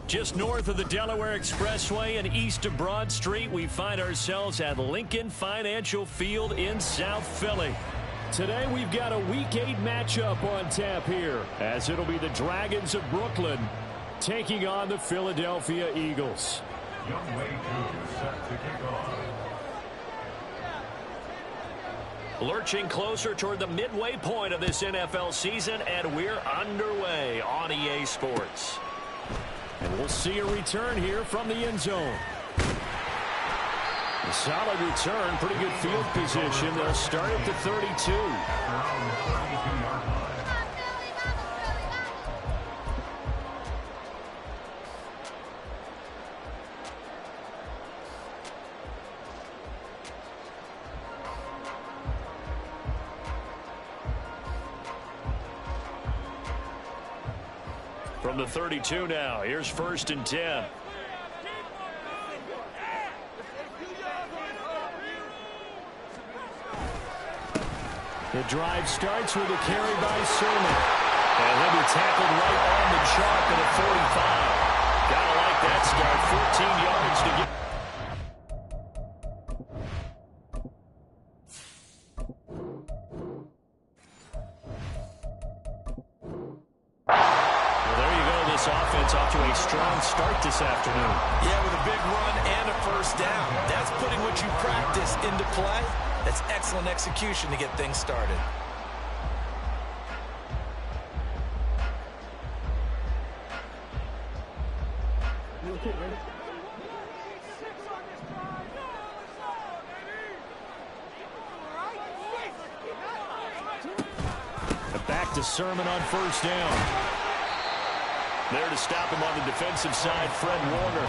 Just north of the Delaware Expressway and east of Broad Street, we find ourselves at Lincoln Financial Field in South Philly. Today we've got a Week 8 matchup on tap here, as it'll be the Dragons of Brooklyn taking on the Philadelphia Eagles. Youngway Jr. set to kick off. Lurching closer toward the midway point of this NFL season, and we're underway on EA Sports. And we'll see a return here from the end zone. A solid return, pretty good field position. They'll start at the 32. From the 32 now, here's 1st and 10. The drive starts with a carry by Sermon. And he'll be tackled right on the chalk at a 45. Gotta like that start. 14 yards to get. Offense off to a strong start this afternoon. Yeah, with a big run and a first down. That's putting what you practice into play. That's excellent execution to get things started. Back to Sermon on 1st down. There to stop him on the defensive side, Fred Warner.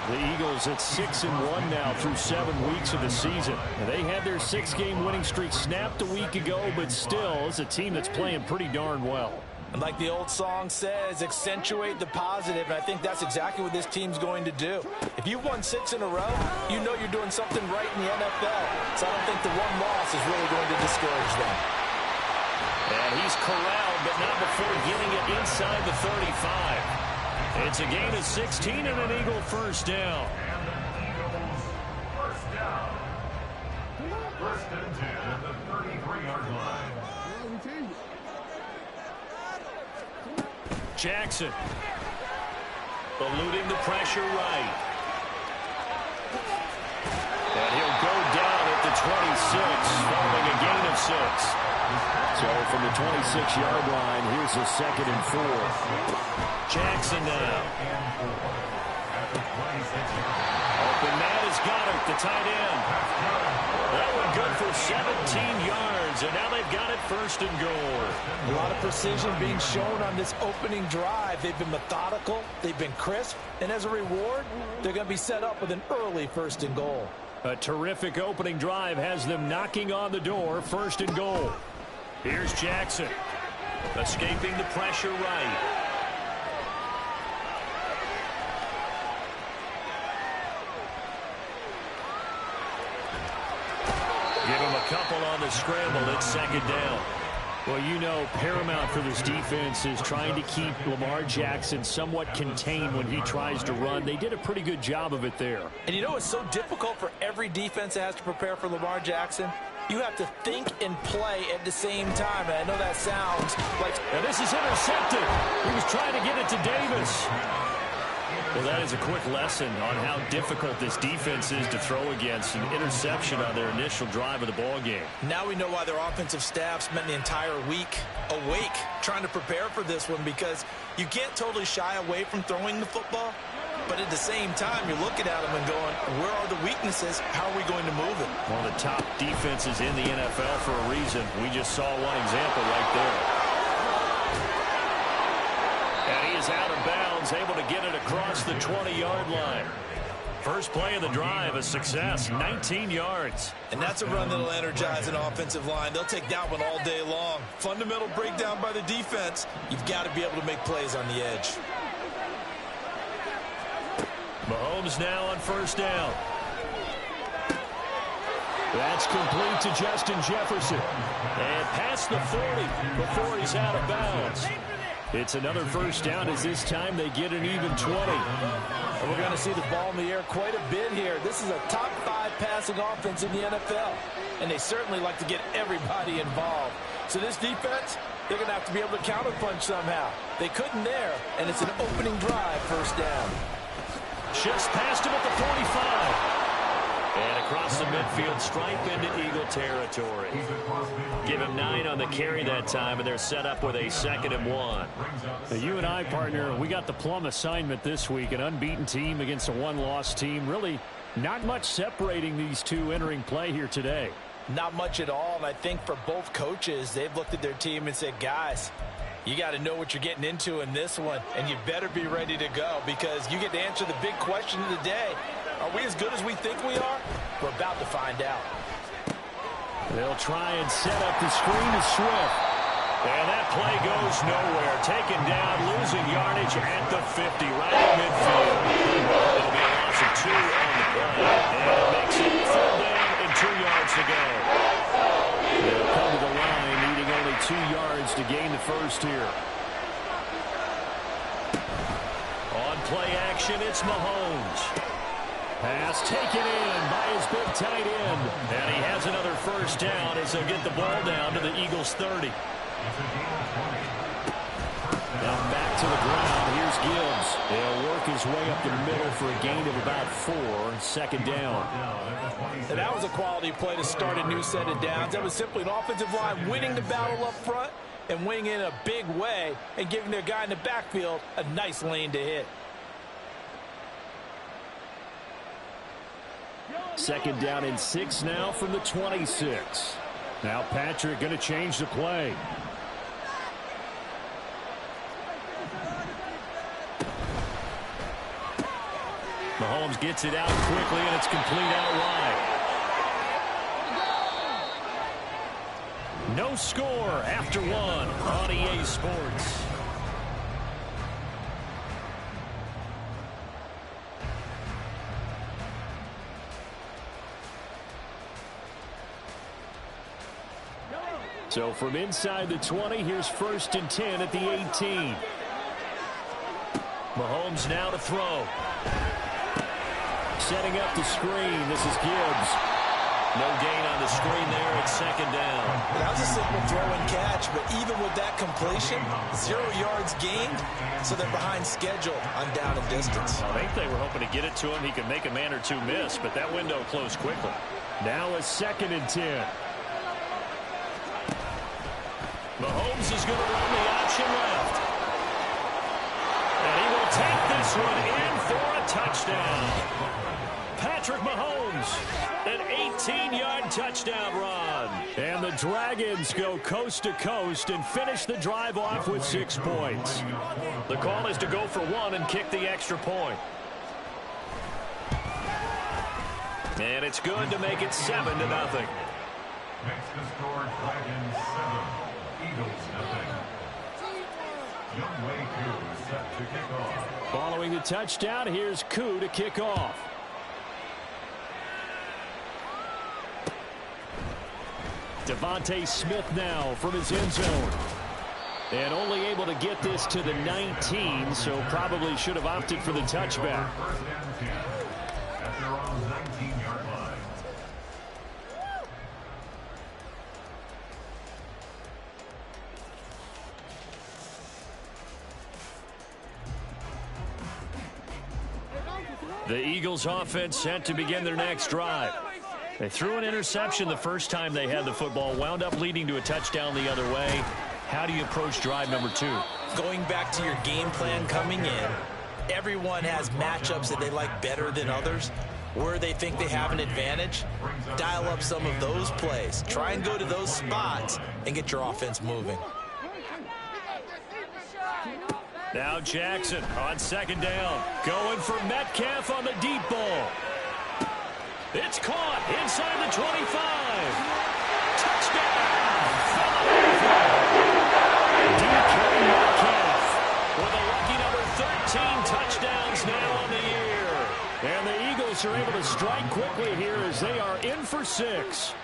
The Eagles at 6-1 now through 7 weeks of the season. They had their 6-game winning streak snapped a week ago, but still, it's a team that's playing pretty darn well. And like the old song says, accentuate the positive, and I think that's exactly what this team's going to do. If you've won 6 in a row, you know you're doing something right in the NFL. So I don't think the one loss is really going to discourage them. And he's corralled, but not before getting it inside the 35. It's a gain of 16 and an Eagle first down. And the Eagles first down. 1st and 10 at the 33-yard line. Jackson eluding the pressure right. And he'll go down at the 26, following a gain of 6. So from the 26-yard line, here's a 2nd and 4. Jackson now. Open man is Goddard, the tight end. That one good for 17 yards, and now they've got it 1st and goal. A lot of precision being shown on this opening drive. They've been methodical, they've been crisp, and as a reward, they're going to be set up with an early 1st and goal. A terrific opening drive has them knocking on the door, 1st and goal. Here's Jackson, escaping the pressure right. Give him a couple on the scramble. It's 2nd down. Well, you know, paramount for this defense is trying to keep Lamar Jackson somewhat contained when he tries to run. They did a pretty good job of it there. And you know, it's so difficult for every defense that has to prepare for Lamar Jackson. You have to think and play at the same time. And I know that sounds like... And this is intercepted. He was trying to get it to Davis. Well, that is a quick lesson on how difficult this defense is to throw against. An interception on their initial drive of the ball game. Now we know why their offensive staff spent the entire week awake trying to prepare for this one, because you can't totally shy away from throwing the football. But at the same time, you're looking at them and going, where are the weaknesses? How are we going to move it? One of the top defenses in the NFL for a reason. We just saw one example right there. And he is out of bounds, able to get it across the 20-yard line. First play of the drive, a success, 19 yards. And that's a run that'll energize an offensive line. They'll take that one all day long. Fundamental breakdown by the defense. You've got to be able to make plays on the edge. Mahomes now on 1st down. That's complete to Justin Jefferson. And past the 40 before he's out of bounds. It's another first down as this time they get an even 20. And we're going to see the ball in the air quite a bit here. This is a top 5 passing offense in the NFL, and they certainly like to get everybody involved. So this defense, they're going to have to be able to counterpunch somehow. They couldn't there, and it's an opening drive, first down. Just past him at the 45. And across the midfield stripe into Eagle territory. Give him 9 on the carry that time, and they're set up with a 2nd and 1. Now, you and I, partner, we got the plum assignment this week. An unbeaten team against a one-loss team. Really not much separating these two entering play here today. Not much at all, and I think for both coaches, they've looked at their team and said, guys, you got to know what you're getting into in this one, and you better be ready to go because you get to answer the big question of the day. Are we as good as we think we are? We're about to find out. They'll try and set up the screen to Swift. And that play goes nowhere. Taken down, losing yardage at the 50, right in midfield. It'll be a loss of 2 on the play. And it makes it 3rd down and 2 yards to go. They'll come to the line, needing only 2 yards to gain the first here. On play action, it's Mahomes. Pass taken in by his big tight end. And he has another first down as they'll get the ball down to the Eagles' 30. Now back to the ground. Here's Gibbs. He'll work his way up the middle for a gain of about 4. 2nd down. And that was a quality play to start a new set of downs. That was simply an offensive line winning the battle up front and winning in a big way and giving their guy in the backfield a nice lane to hit. 2nd down and 6 now from the 26. Now Patrick going to change the play. Mahomes gets it out quickly, and it's complete out wide. No score after 1 on EA Sports. So from inside the 20, here's 1st and 10 at the 18. Mahomes now to throw. Setting up the screen. This is Gibbs. No gain on the screen there. It's 2nd down. That was a simple throw and catch, but even with that completion, 0 yards gained, so they're behind schedule on down and distance. I think they were hoping to get it to him. He could make a man or 2 miss, but that window closed quickly. Now a 2nd and 10. Mahomes is going to run the option left. And he will take this one in for a touchdown. Patrick Mahomes, an 18-yard touchdown run. And the Dragons go coast to coast and finish the drive off with 6 points. The call is to go for 1 and kick the extra point. And it's good to make it 7-0. Makes the score Dragons 7, Eagles nothing. Younghoe Koo set to kick off. Following the touchdown, here's Koo to kick off. Devontae Smith now from his end zone. And only able to get this to the 19, so probably should have opted for the touchback. 1st and 10 at their own 19-yard line. The Eagles offense set to begin their next drive. They threw an interception the first time they had the football, wound up leading to a touchdown the other way. How do you approach drive number 2? Going back to your game plan coming in, everyone has matchups that they like better than others. Where they think they have an advantage, dial up some of those plays. Try and go to those spots and get your offense moving. Now Jackson on 2nd down. Going for Metcalf on the deep ball. It's caught inside the 25. Touchdown! DK Metcalf with a lucky number 13 touchdowns now on the year. And the Eagles are able to strike quickly here as they are in for 6.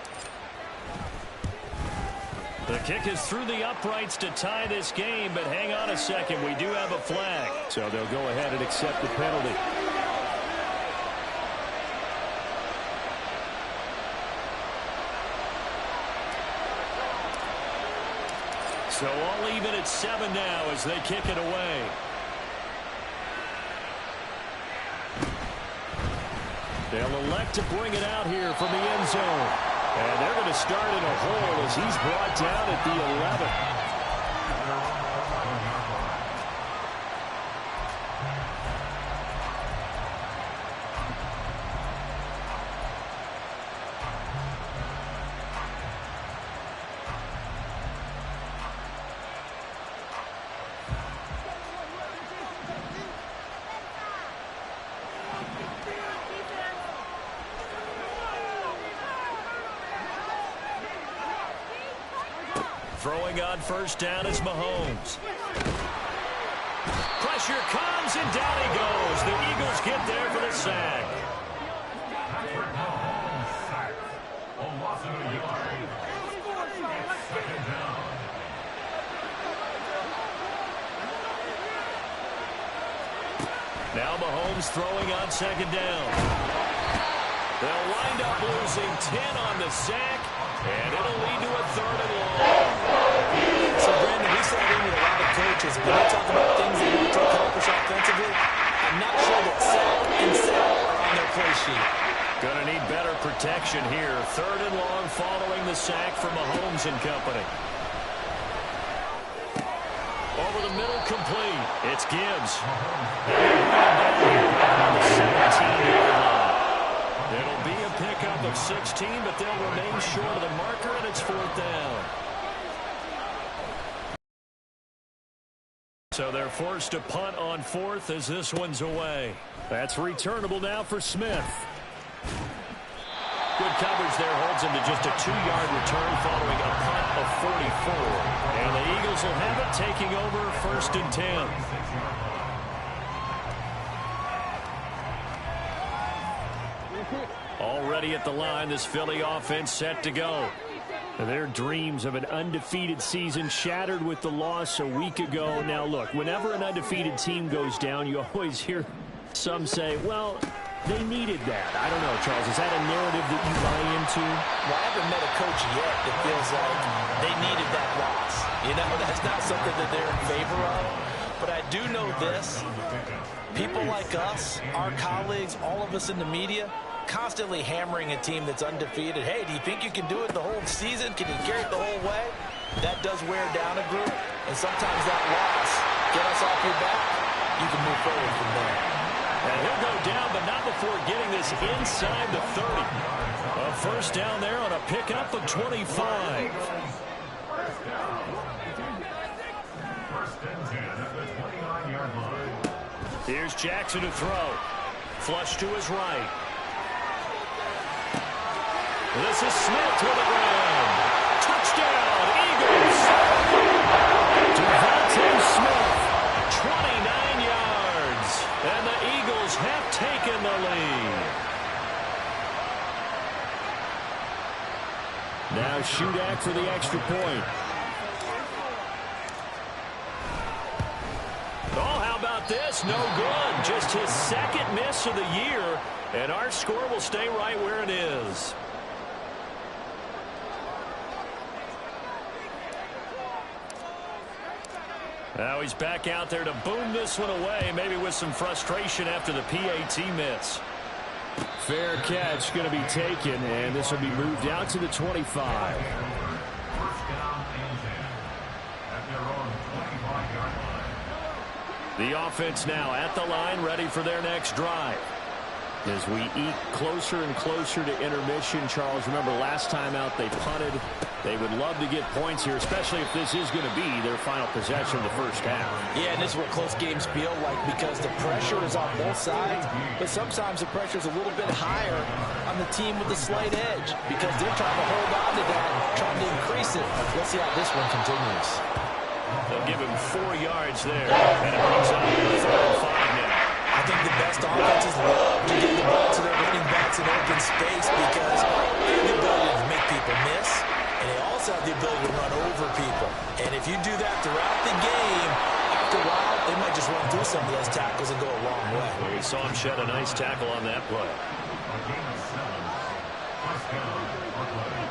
The kick is through the uprights to tie this game, but hang on a second. We do have a flag. So they'll go ahead and accept the penalty. So all even at 7 now as they kick it away. They'll elect to bring it out here from the end zone. And they're going to start in a hole as he's brought down at the 11. Throwing on first down is Mahomes. Pressure comes, and down he goes. The Eagles get there for the sack. Patrick Mahomes sacked. A loss of a yard. It's second down. Now Mahomes throwing on second down. They'll wind up losing 10 on the sack, and it'll lead to a 3rd and long. So, Brandon, we sat in with a lot of coaches, but they talk about things they want to accomplish offensively. I'm not sure that sack and sack are on their play sheet. Going to need better protection here. 3rd and long following the sack from Mahomes and company. Over the middle, complete. It's Gibbs. On the 17-yard line. It'll be a pickup of 16, but they'll remain short of the marker, and it's 4th down. So they're forced to punt on 4th as this one's away. That's returnable now for Smith. Good coverage there holds him to just a 2-yard return following a punt of 44. And the Eagles will have it, taking over 1st and 10. Already at the line, this Philly offense set to go. Their dreams of an undefeated season shattered with the loss a week ago. Now, look, whenever an undefeated team goes down, you always hear some say, well, they needed that. I don't know, Charles. Is that a narrative that you buy into? Well, I haven't met a coach yet that feels like they needed that loss. You know, that's not something that they're in favor of. But I do know this. People like us, our colleagues, all of us in the media, constantly hammering a team that's undefeated. Hey, do you think you can do it the whole season? Can you carry it the whole way? That does wear down a group. And sometimes that loss, get us off your back, you can move forward from there. And he'll go down, but not before getting this inside the 30. A 1st down there on a pickup of 25. 1st and 10 at the 29-yard line. Here's Jackson to throw. Flush to his right. This is Smith to the ground. Touchdown, Eagles. Devontae Smith, 29 yards. And the Eagles have taken the lead. Now Shudak for the extra point. Oh, how about this? No good. Just his 2nd miss of the year. And our score will stay right where it is. Now he's back out there to boom this one away, maybe with some frustration after the PAT miss. Fair catch going to be taken, and this will be moved out to the 25. 1st down and 10 at their own 25-yard line. The offense now at the line, ready for their next drive. As we eke closer and closer to intermission, Charles, remember last time out they punted. They would love to get points here, especially if this is going to be their final possession of the 1st half. Yeah, and this is what close games feel like because the pressure is on both sides, but sometimes the pressure is a little bit higher on the team with the slight edge because they're trying to hold on to that, trying to increase it. Let's see how this one continues. They'll give him 4 yards there, and it brings up 3rd and 5 now. I think the best offenses love to get the ball to their running backs in open space because they have the ability to make people miss, and they also also have the ability to run over people. And if you do that throughout the game, after a while, they might just run through some of those tackles and go a long way. Well, we saw him shed a nice tackle on that play. A gain of 7. First down for play.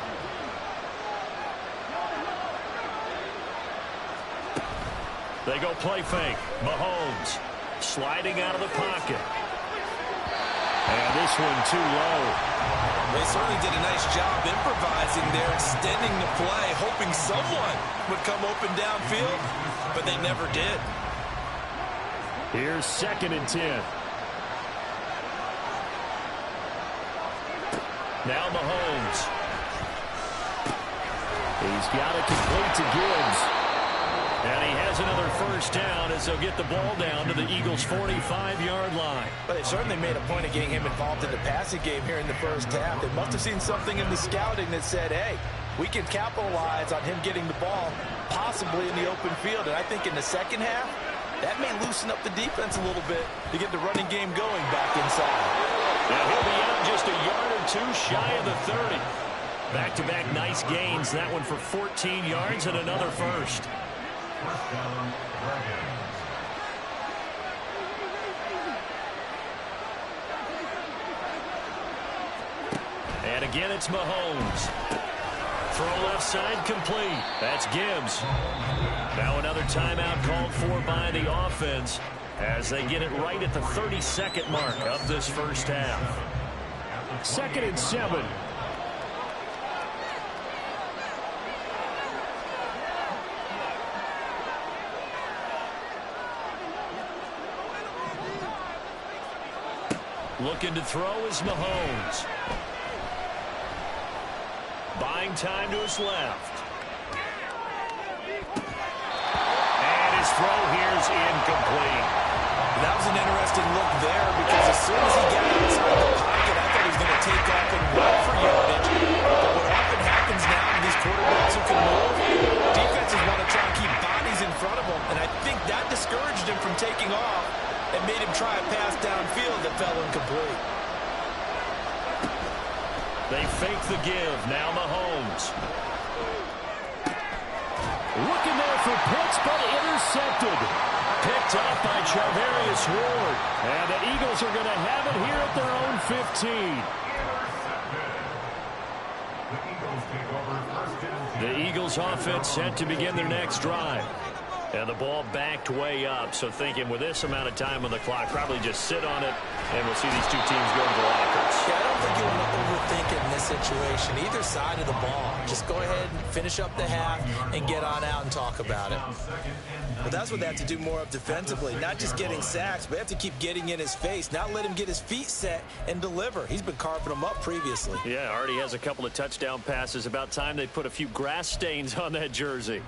They go play fake. Mahomes sliding out of the pocket. And this one too low. They certainly did a nice job improvising there, extending the play, hoping someone would come open downfield, but they never did. Here's 2nd and 10. Now Mahomes. He's got it complete to Gibbs. And he has another first down as they'll get the ball down to the Eagles' 45-yard line. But they certainly made a point of getting him involved in the passing game here in the first half. They must have seen something in the scouting that said, hey, we can capitalize on him getting the ball possibly in the open field. And I think in the second half, that may loosen up the defense a little bit to get the running game going back inside. Now he'll be out just a yard or two shy of the 30. Back-to-back nice gains. That one for 14 yards and another first. First down, Dragons. And again, it's Mahomes. Throw left side complete. That's Gibbs. Now another timeout called for by the offense as they get it right at the 32nd mark of this first half. 2nd and 7. Looking to throw is Mahomes. Buying time to his left. And his throw here is incomplete. That was an interesting look there because as soon as he got inside the pocket, I thought he was going to take off and run for yardage. But what often happens now to these quarterbacks who can move, defenses want to try and keep bodies in front of them. And I think that discouraged him from taking off and made him try a pass downfield that fell incomplete. They fake the give. Now Mahomes. Looking there for Pitts, but intercepted. Picked up by Charvarius Ward. And the Eagles are going to have it here at their own 15. The Eagles offense set to begin their next drive. And the ball backed way up, so thinking with this amount of time on the clock, probably just sit on it, and we'll see these two teams go to the lockers. Yeah, I don't think you want to overthink it in this situation. Either side of the ball. Just go ahead and finish up the half and get on out and talk about it. But that's what they have to do more of defensively. Not just getting sacks, but they have to keep getting in his face. Not let him get his feet set and deliver. He's been carving them up previously. Yeah, already has a couple of touchdown passes. About time they put a few grass stains on that jersey.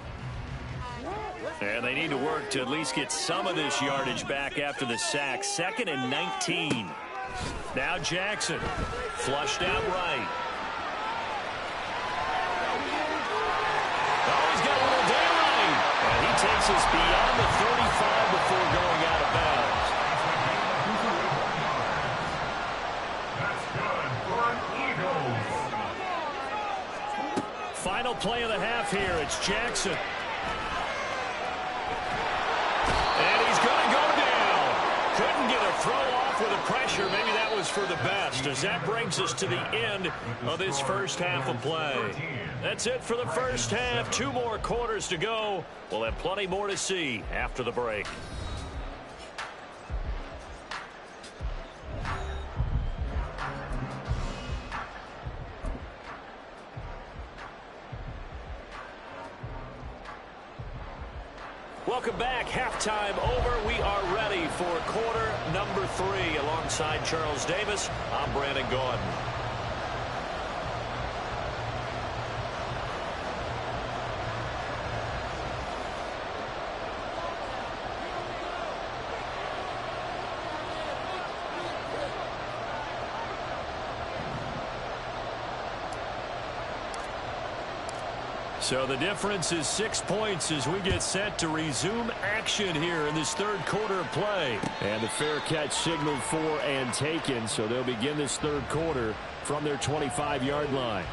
And they need to work to at least get some of this yardage back after the sack. 2nd and 19. Now Jackson. Flushed out right. Oh, he's got a little daylight. And he takes us beyond the 35 before going out of bounds. That's good for Eagles. Final play of the half here. It's Jackson. And he's going to go down. Couldn't get a throw off with the pressure. Maybe that was for the best, as that brings us to the end of this first half of play. That's it for the first half. 2 more quarters to go. We'll have plenty more to see after the break. Welcome back. Halftime over. We are ready for quarter number 3. Alongside Charles Davis, I'm Brandon Gaudin. So the difference is 6 points as we get set to resume action here in this third quarter of play. And the fair catch signaled for and taken, so they'll begin this third quarter from their 25-yard line.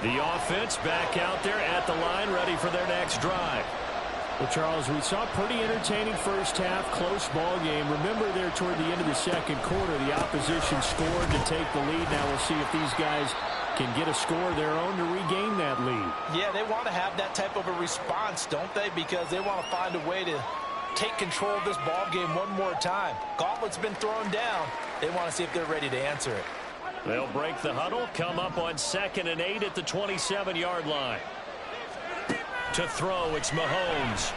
The offense back out there at the line, ready for their next drive. Well, Charles, we saw a pretty entertaining first half, close ball game. Remember there toward the end of the second quarter, the opposition scored to take the lead. Now we'll see if these guys can get a score of their own to regain that lead. Yeah, they want to have that type of a response, don't they? Because they want to find a way to take control of this ball game one more time. Gauntlet's been thrown down. They want to see if they're ready to answer it. They'll break the huddle, come up on 2nd and 8 at the 27-yard line. To throw, it's Mahomes.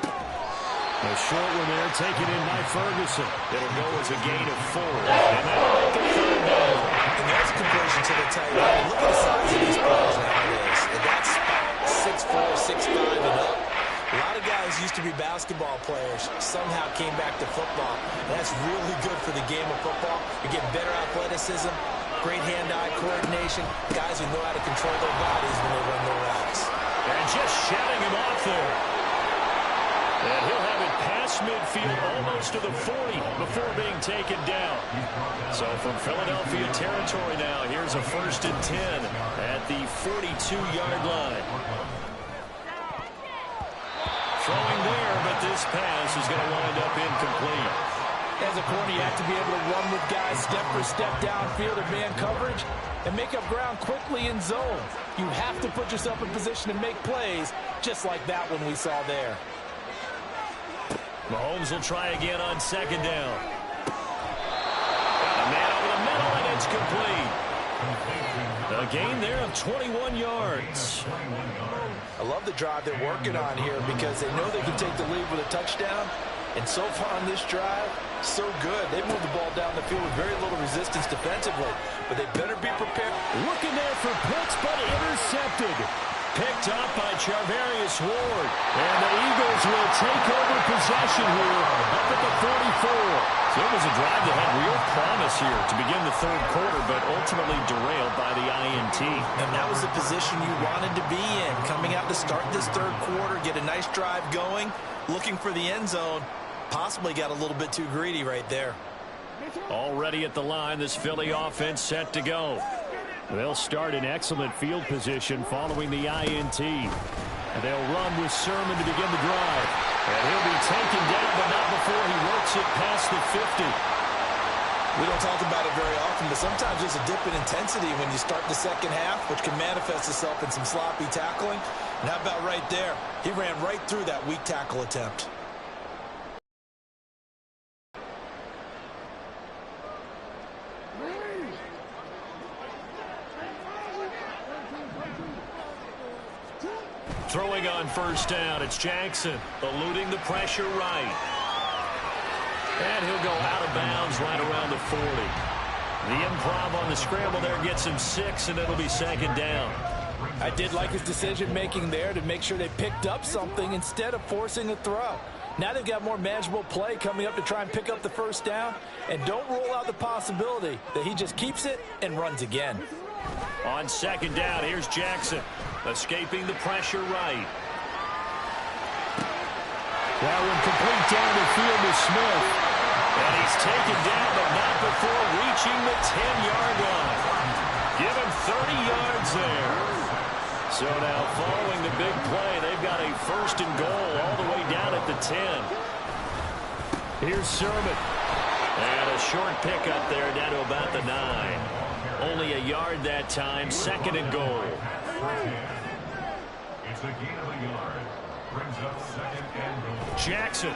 A short one there, taken in by Ferguson. It'll go as a gain of 4. And that'll make it 3rd down. And that's a completion to the tight end. Look at the size of these players nowadays. And that's 6'4", 6'5", and up. A lot of guys used to be basketball players, somehow came back to football. And that's really good for the game of football. You get better athleticism, great hand-eye coordination, guys who know how to control their bodies when they run their routes. And just shutting him off there. And he'll have it past midfield almost to the 40 before being taken down. So from Philadelphia territory now, here's a 1st and 10 at the 42-yard line. Throwing there, but this pass is going to wind up incomplete. As a corner, you have to be able to run with guys step for step downfield or man coverage and make up ground quickly in zone. You have to put yourself in position to make plays just like that one we saw there. Mahomes will try again on 2nd down. Got a man over the middle, and it's complete. A gain there of 21 yards. I love the drive they're working on here because they know they can take the lead with a touchdown. And so far on this drive, so good. They moved the ball down the field with very little resistance defensively. But they better be prepared. Looking there for Pitts, but intercepted. Picked up by Charvarius Ward. And the Eagles will take over possession here up at the 44. So it was a drive that had real promise here to begin the 3rd quarter, but ultimately derailed by the INT. And that was the position you wanted to be in. Coming out to start this 3rd quarter, get a nice drive going, looking for the end zone. Possibly got a little bit too greedy right there. Already at the line, this Philly offense set to go. They'll start in excellent field position following the INT. And they'll run with Sermon to begin the drive. And he'll be taken down, but not before he works it past the 50. We don't talk about it very often, but sometimes there's a dip in intensity when you start the 2nd half, which can manifest itself in some sloppy tackling. And how about right there? He ran right through that weak tackle attempt. Throwing on 1st down, it's Jackson, eluding the pressure right. And he'll go out of bounds right around the 40. The improv on the scramble there gets him 6, and it'll be 2nd down. I did like his decision-making there to make sure they picked up something instead of forcing a throw. Now they've got more manageable play coming up to try and pick up the 1st down, and don't rule out the possibility that he just keeps it and runs again. On 2nd down, here's Jackson, escaping the pressure right. That one complete down the field to Smith. And he's taken down, but not before reaching the 10-yard line. Give him 30 yards there. So now following the big play, they've got a 1st and goal all the way down at the 10. Here's Sermon. And a short pickup there down to about the 9. Only a yard that time, 2nd and goal. It's a gain of a yard. Brings up 2nd and goal. Jackson.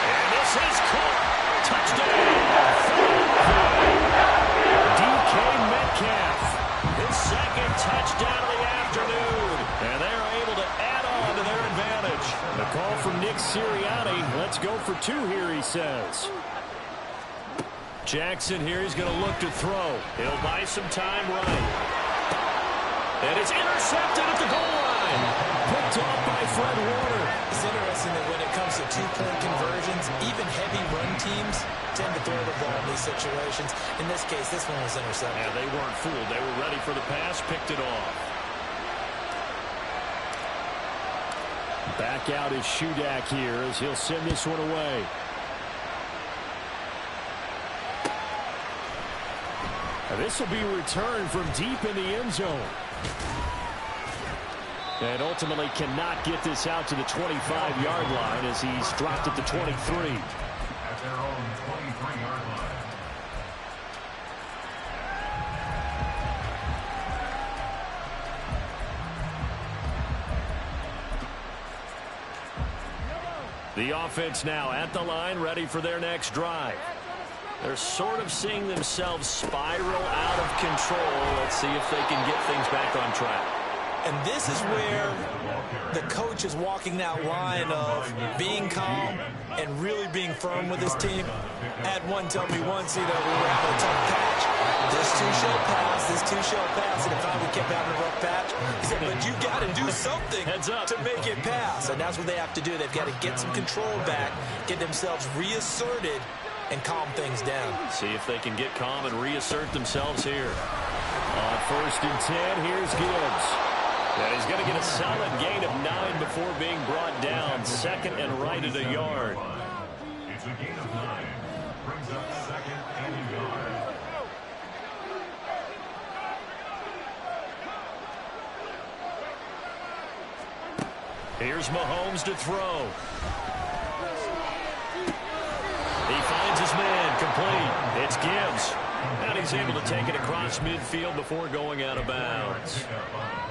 And this is caught. Touchdown. DK Metcalf. His 2nd touchdown of the afternoon. And they're able to add on to their advantage. The call from Nick Sirianni. Let's go for 2 here, he says. Jackson here, he's going to look to throw. He'll buy some time right. And it's intercepted at the goal line. Picked off by Fred Warner. It's interesting that when it comes to 2-point conversions, even heavy run teams tend to throw the ball in these situations. In this case, this one was intercepted. Yeah, they weren't fooled. They were ready for the pass, picked it off. Back out is Shudak here as he'll send this one away. And this will be returned from deep in the end zone. And ultimately cannot get this out to the 25-yard line as he's dropped at the 23. At their own 23-yard line. The offense now at the line, ready for their next drive. They're sort of seeing themselves spiral out of control. Let's see if they can get things back on track. And this is where the coach is walking that line of being calm and really being firm with his team. I had one tell me once, we were having a tough patch. This too shall pass, this too shall pass. And finally we kept having a rough patch. He said, but you got to do something to make it pass. And that's what they have to do. They've got to get some control back, get themselves reasserted, and calm things down. See if they can get calm and reassert themselves here. On 1st and 10, here's Gibbs. And he's going to get a solid gain of 9 before being brought down. 2nd and right at a yard. It's a gain of 9. Brings up 2nd and a yard. Here's Mahomes to throw. He finds his man, complete. It's Gibbs. And he's able to take it across midfield before going out of bounds.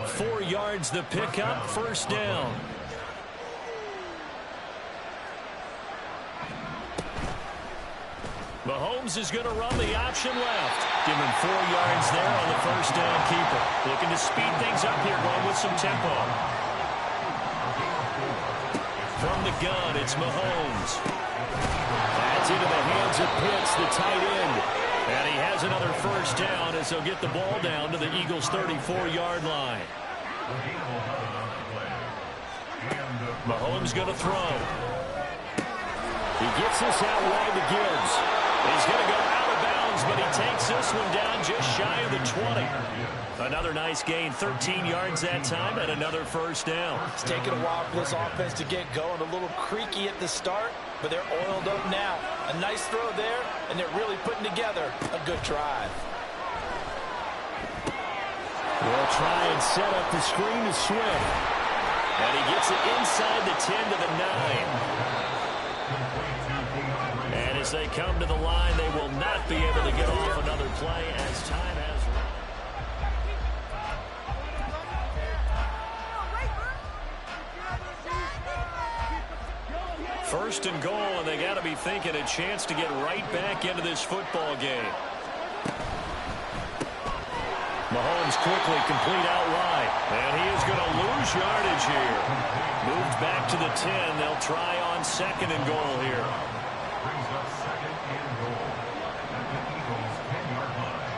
4 yards the pickup, 1st down. Mahomes is going to run the option left. Give him 4 yards there on the 1st down keeper. Looking to speed things up here, going with some tempo. From the gun, it's Mahomes. That's into the hands of Pitts, the tight end. And he has another 1st down as they'll get the ball down to the Eagles' 34-yard line. Mahomes going to throw. He gets this out wide to Gibbs. He's going to go out of bounds, but he takes this one down just shy of the 20. Another nice gain, 13 yards that time, and another 1st down. It's taken a while for this offense to get going. A little creaky at the start, but they're oiled up now. A nice throw there, and they're really putting together a good drive. We'll try and set up the screen to Swift. And he gets it inside the 10 to the 9. And as they come to the line, they will not be able to get off another play as time has run. 1st and goal, and they got to be thinking a chance to get right back into this football game. Mahomes quickly complete out wide, and he is going to lose yardage here. Moved back to the 10. They'll try on 2nd and goal here. Brings up 2nd and goal at the Eagles' 10-yard line.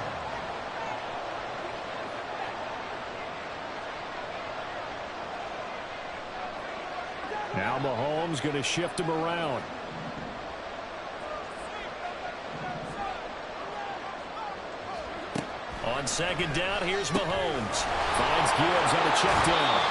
Now Mahomes going to shift him around. On 2nd down, here's Mahomes. Finds Gibbs on the check down.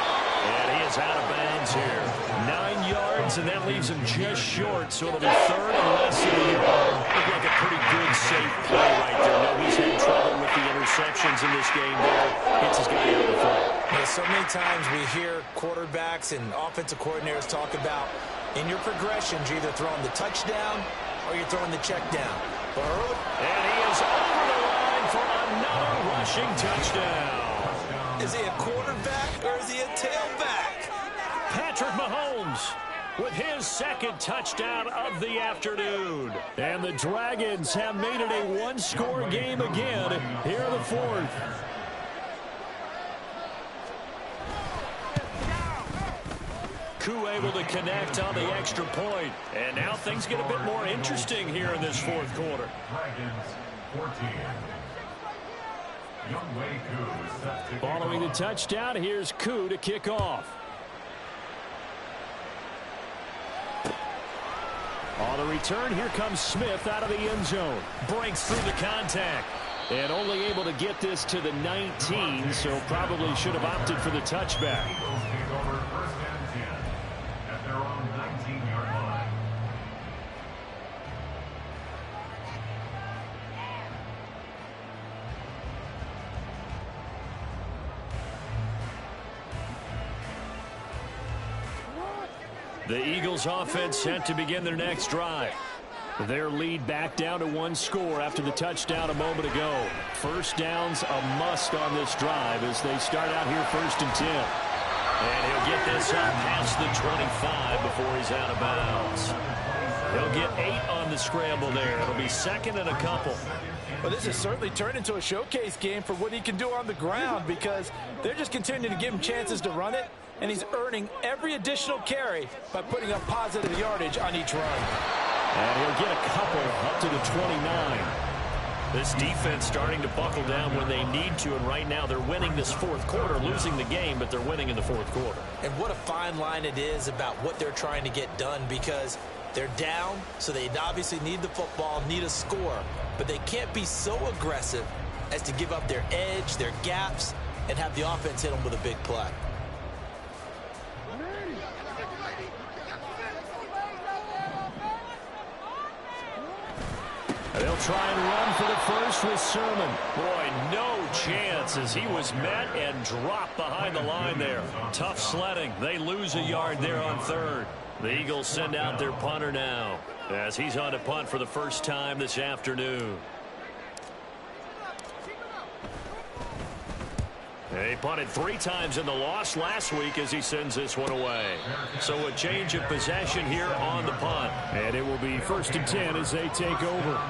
And he is out of bounds here. 9 yards, and that leaves him just short, so it'll be 3rd and less than a yard. Looked like a pretty good, safe play right there. No, he's had trouble with the interceptions in this game there. Gets his guy out of the fight. Yeah, so many times we hear quarterbacks and offensive coordinators talk about in your progressions, you're either throwing the touchdown or you're throwing the check down. But early, and he is over the line for another rushing touchdown. Is he a quarterback or is he a tailback? Patrick Mahomes with his 2nd touchdown of the afternoon. And the Dragons have made it a one-score game again here in the 4th. Koo able to connect on the extra point. And now things get a bit more interesting here in this 4th quarter. Dragons 14. Younghoe Koo is set to Following the touchdown, here's Koo to kick off. On the return, here comes Smith out of the end zone. Breaks through the contact. And only able to get this to the 19, so probably should have opted for the touchback. Eagles take over 1st and 10 at their own 19-yard line. The Eagles offense set to begin their next drive. Their lead back down to 1 score after the touchdown a moment ago. First down's a must on this drive as they start out here 1st and 10. And he'll get this up past the 25 before he's out of bounds. He'll get 8 on the scramble there. It'll be 2nd and a couple. Well, this has certainly turned into a showcase game for what he can do on the ground because they're just continuing to give him chances to run it, and he's earning every additional carry by putting up positive yardage on each run. And he'll get a couple up to the 29. This defense starting to buckle down when they need to, and right now they're winning this 4th quarter, losing the game, but they're winning in the 4th quarter. And what a fine line it is about what they're trying to get done because they're down, so they obviously need the football, need a score, but they can't be so aggressive as to give up their edge, their gaps, and have the offense hit them with a big play. They'll try and run for the first with Sermon. Boy, no chance as he was met and dropped behind the line there. Tough sledding. They lose a yard there on 3rd. The Eagles send out their punter now as he's on to punt for the first time this afternoon. He punted 3 times in the loss last week as he sends this one away. So a change of possession here on the punt. And it will be 1st and 10 as they take over.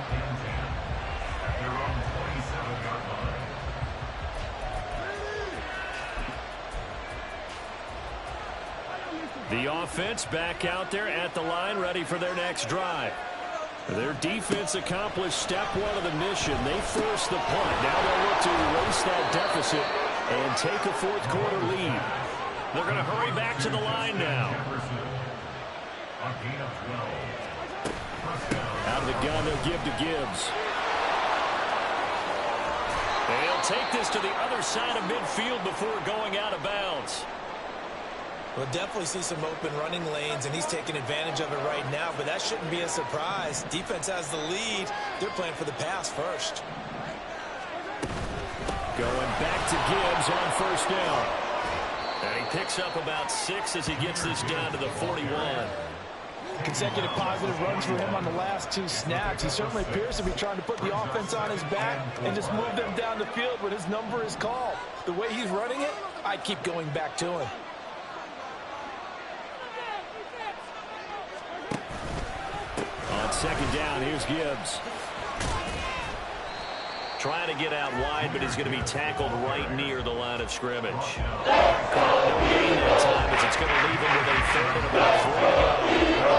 The offense back out there at the line, ready for their next drive. Their defense accomplished step 1 of the mission. They forced the punt. Now they'll look to erase that deficit and take a 4th quarter lead. They're going to hurry back to the line now. Out of the gun, they'll give to Gibbs. They'll take this to the other side of midfield before going out of bounds. We'll definitely see some open running lanes, and he's taking advantage of it right now, but that shouldn't be a surprise. Defense has the lead. They're playing for the pass first. Going back to Gibbs on 1st down. And he picks up about 6 as he gets this down to the 41. Consecutive positive runs for him on the last 2 snaps. He certainly appears to be trying to put the offense on his back and just move them down the field when his number is called. The way he's running it, I keep going back to him. On 2nd down, here's Gibbs. Trying to get out wide, but he's going to be tackled right near the line of scrimmage. No gain that time, as it's going to leave him with a 3rd and about 4 to go.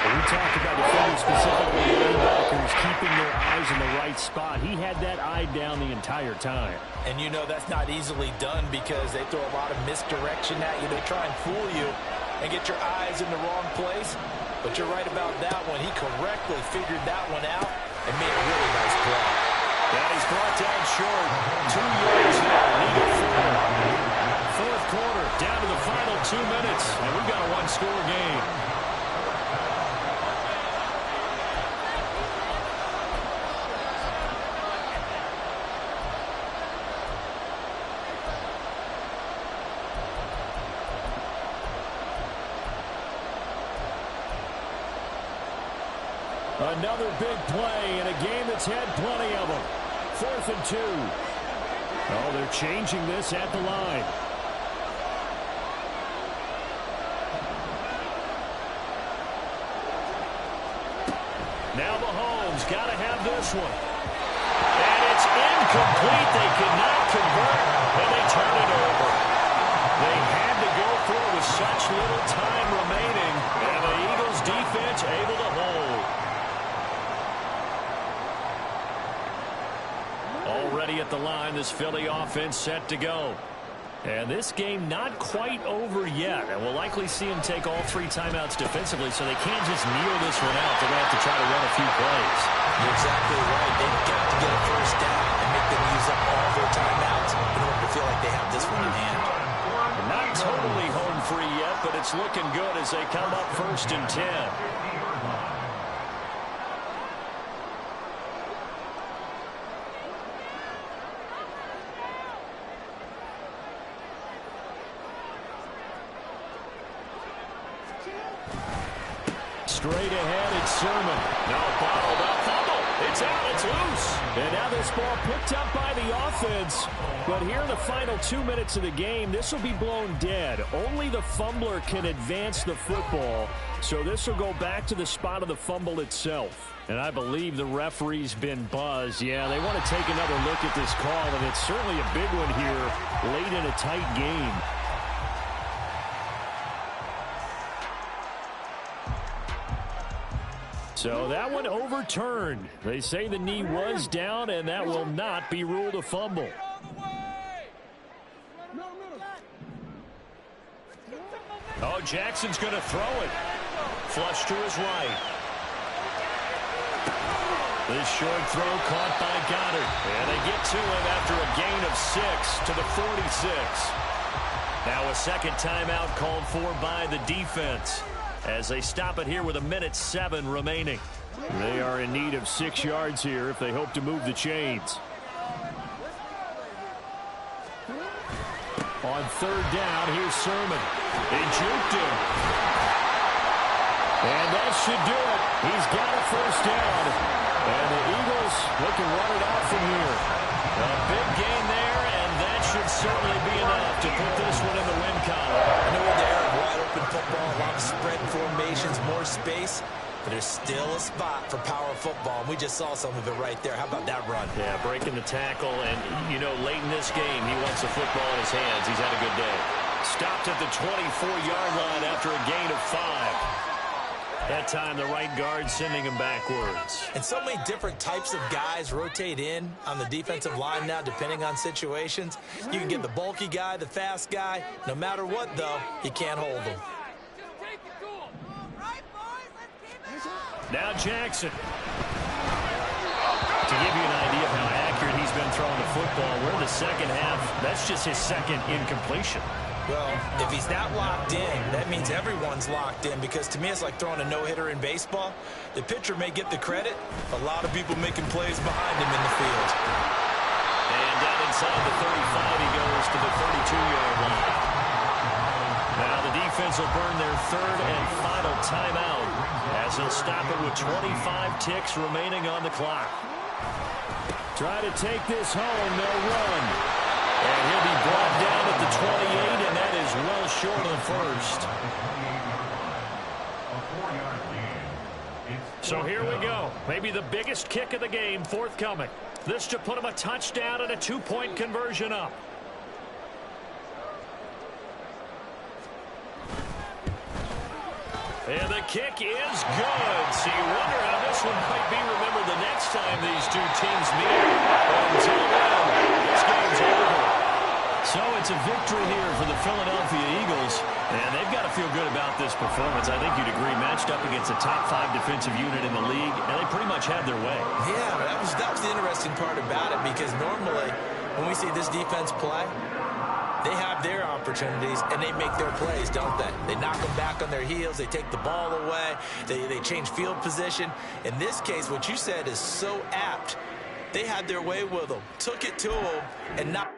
We talked about defenders, specifically linebackers, keeping their eyes in the right spot. He had that eye down the entire time. And you know that's not easily done because they throw a lot of misdirection at you. They try and fool you and get your eyes in the wrong place. But you're right about that one. He correctly figured that one out and made a really nice play. And he's brought down short. 2 yards there. Needed 4. 4th quarter, down to the final 2 minutes. And we've got a 1-score game. Another big play in a game that's had plenty of them. 4th and 2. Oh, they're changing this at the line. Now Mahomes got to have this one. And it's incomplete. They could not convert, and they turn it over. They had to go for it with such little time remaining, and the Eagles defense able to hold. Already at the line, this Philly offense set to go. And this game not quite over yet. And we'll likely see them take all 3 timeouts defensively, so they can't just kneel this one out. They're going to have to try to run a few plays. You're exactly right. They've got to get a 1st down and make them use up all their timeouts in order to feel like they have this one in hand. Not totally home free yet, but it's looking good as they come up 1st and 10. Straight ahead, it's Sermon. No, bottled up. Fumble. It's out. It's loose. And now this ball picked up by the offense. But here in the final 2 minutes of the game, this will be blown dead. Only the fumbler can advance the football. So this will go back to the spot of the fumble itself. And I believe the referee's been buzzed. Yeah, they want to take another look at this call, and it's certainly a big one here late in a tight game. So that one overturned. They say the knee was down, and that will not be ruled a fumble. Oh, Jackson's going to throw it. Flush to his right. This short throw caught by Goddard. And they get to him after a gain of 6 to the 46. Now a second timeout called for by the defense as they stop it here with 1:07 remaining. They are in need of 6 yards here if they hope to move the chains. On third down, here's Sermon. He juked him. And that should do it. He's got a first down. And the Eagles, they can run it out from here. A big gain there, and that should certainly be enough to put this one in the win column. I know we're there, wide open football, a lot of spread formations, more space, but there's still a spot for power football, and we just saw some of it right there. How about that run? Yeah, breaking the tackle, and, you know, late in this game, he wants the football in his hands. He's had a good day. Stopped at the 24-yard line after a gain of 5. That time, the right guard sending him backwards. And so many different types of guys rotate in on the defensive line now, depending on situations. You can get the bulky guy, the fast guy. No matter what, though, you can't hold him. Now Jackson. To give you an idea of how accurate he's been throwing the football, we're in the second half. That's just his second incompletion. Well, if he's that locked in, that means everyone's locked in, because to me it's like throwing a no-hitter in baseball. The pitcher may get the credit, a lot of people making plays behind him in the field. And down inside the 35, he goes to the 32-yard line. Now the defense will burn their third and final timeout as they'll stop it with 25 ticks remaining on the clock. Try to take this home, they'll run. And he'll be brought down at the 28, and that is well short of the first. So here we go. Maybe the biggest kick of the game forthcoming. This to put him a touchdown and a 2-point conversion up. And the kick is good. So you wonder how this one might be remembered the next time these two teams meet. Until then, this game's over. So it's a victory here for the Philadelphia Eagles, and they've got to feel good about this performance. I think you'd agree, matched up against a top 5 defensive unit in the league, and they pretty much had their way. Yeah, that was the interesting part about it, because normally when we see this defense play, they have their opportunities, and they make their plays, don't they? They knock them back on their heels. They take the ball away. They change field position. In this case, what you said is so apt. They had their way with them, took it to them, and not...